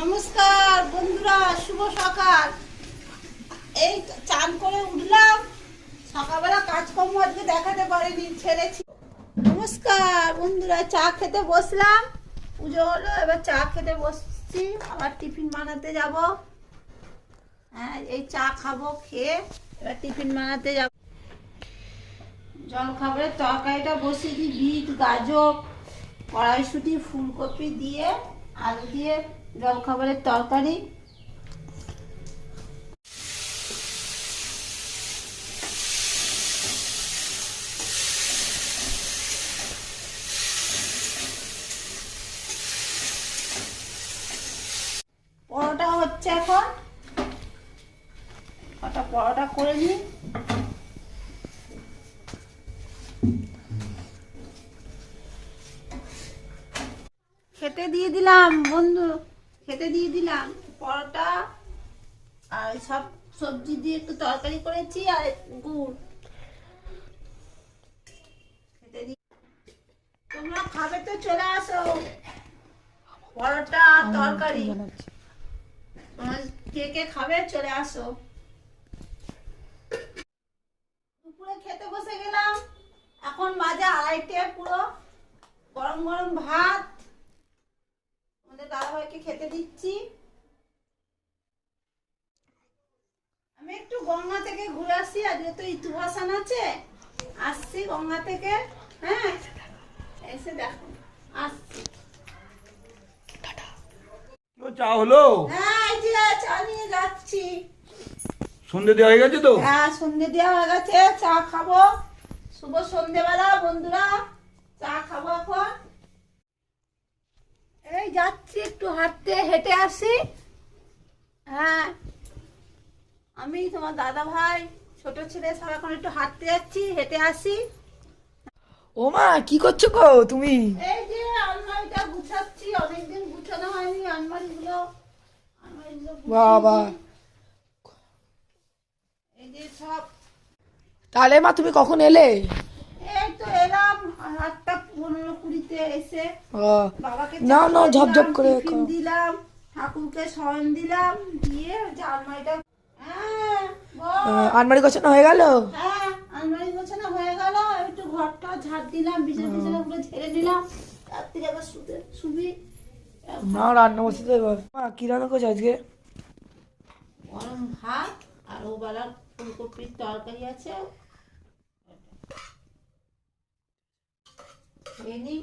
নমস্কার বন্ধুরা, শুভ সকাল। এই চান করে উঠলাম, সকালবেলা কাজকর্ম আজকে দেখাতে পারিনি, ছেড়েছি। নমস্কার বন্ধুরা, চা খেতে বসলাম, পুজো হলো, এবার চা খেতে বসছি, আবার টিফিন বানাতে যাব। হ্যাঁ, এই চা খাবো, খেয়ে এবার টিফিন বানাতে যাব। জল খাবারের তরকারিটা বসিয়ে দিই, বিট গাজর কড়াইশুঁটি ফুলকপি দিয়ে আলু দিয়ে জল খাবারের তরকারি। পরোটা হচ্ছে, এখন কটা পরোটা করে নিই। খেতে দিয়ে দিলাম বন্ধু, খেতে দিয়ে দিলাম পরোটা আর সব সবজি দিয়ে একটু তরকারি করেছি আর গুড়। খেতে দিয়ে তোমরা খাবে তো চলে আসো, পরোটা তরকারি কে কে খাবে চলে আসো। দুপুরে খেতে বসে গেলাম, এখন বাজে 2:30, পুরো গরম গরম ভাত আমাদের দাদাভাইকে খেতে দিচ্ছি। আমি একটু গঙ্গা থেকে ঘুরে আসি, আজকে তো ইতুভাসান আছে, আসছি গঙ্গা থেকে। হ্যাঁ, এসে দেখো আসছি। চা হলো? হ্যাঁ, এই যে চা নিয়ে যাচ্ছি। সন্ধে দেওয়া হয়ে গেছে তো? হ্যাঁ, সন্ধে দেওয়া হয়ে গেছে, চা খাবো। শুভ সন্ধেবেলা বন্ধুরা, চা খাবো এখন। এই যাচ্ছি, একটু হাঁটতে, হেঁটে আসি। হ্যাঁ, আমি তোমার দাদা ভাই ছোট ছেলে সব এখন একটু হাঁটতে যাচ্ছি, হেঁটে আসি। ও মা, কি করছো গো তুমি? এই যে আলমারিটা গুছাচ্ছি, অনেকদিন গুছানো হয়নি আলমারিগুলো বাবা, এই যে সব। তাহলে মা তুমি কখন এলে? এই তো এলাম 8:15-20 এসে ও, বাবাকে না চা না, করে ঝপঝপ দিলাম, করে টিফিন দিলাম, ঠাকুরকে শয়ন দিলাম, দিয়ে যে আলমারিটা। হ্যাঁ বল। আলমারি গোছানো হয়ে গেল? হ্যাঁ, আলমারি গোছানো হয়ে গেল, একটু ঘরটা ঝাড় দিলাম, বিছানা পুরো ঝেড়ে দিলাম, তার থেকে আবার শুবি। না, রান্না বসে তো এবার। মা, কি রান্না করছো আজকে? গরম ভাত আর ওবেলার ফুলকপির তরকারি আছে, খেয়ে নিই।